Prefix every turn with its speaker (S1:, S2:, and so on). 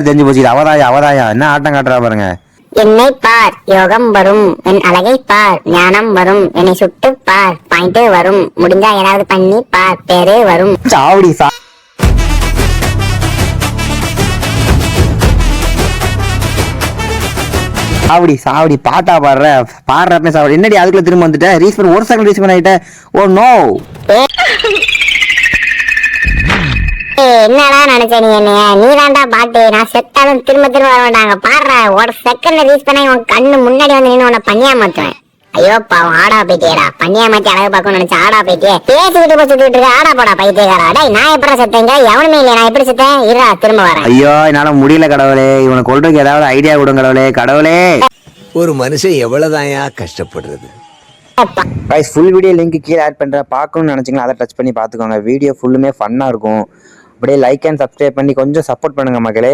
S1: தெரிஞ்சு போச்சு. அவதாயா என்ன ஆட்டம் காட்டுறா பாருங்க.
S2: என்னை பார் யோகம் வரும், என் அழகை பார் ஞானம் வரும், என்னை சுட்டு பார் பாயிண்ட் வரும், முடிஞ்சா ஏதாவது பண்ணி பார் பேரே வரும்.
S1: சாவடி சாவடி பாட்டா பாடுறப்ப சாவடி. என்னடி அதுக்குள்ள திரும்ப வந்துட்ட? ரீச் பண்ண 1 செகண்ட் ரீச் பண்ணிட்ட. Oh no.
S2: என்னடா நினைச்ச நீ? என்னைய நீதான்டா பாட்டு. நான் செத்தாலும் திரும்ப திரும்ப வர மாட்டாங்க. பாடுற 1 செகண்ட்ல ரீச் பண்ண உன் கண்ணு முன்னாடி வந்து நின்று உன்னை பண்ணியா மாத்துவேன். ஐயோ பாவம் ஆடா போயிட்டேடா. பண்ணியா மாத்தி அழகு பார்க்கணும்னு நினைச்சா ஆடா போயிட்டே. பேசிக்கிட்டு போய் சுத்திட்டு இருக்க. ஆடா போடா பைத்தியக்காரா. டேய் நான் எப்படி செத்தேங்க? எவனுமே இல்லையா? நான் எப்படி செத்தேன்? இருடா திரும்ப வரேன்.
S1: ஐயோ என்னால முடியல கடவுளே. இவனை கொல்றதுக்கு ஏதாவது ஐடியா கொடுங்க கடவுளே.
S3: ஒரு மனுஷன் எவ்வளவுதாயா கஷ்டப்படுறது.
S1: गाइस फुल வீடியோ லிங்க் கீழ ஆட் பண்றேன். பார்க்கணும்னு நினைச்சீங்கன்னா அதை டச் பண்ணி பார்த்துக்கோங்க. வீடியோ ஃபுல்லுமே ஃபன்னா இருக்கும். அப்படியே லைக் அண்ட் சப்ஸ்கிரைப் பண்ணி கொஞ்சம் சப்போர்ட் பண்ணுங்க மக்களே.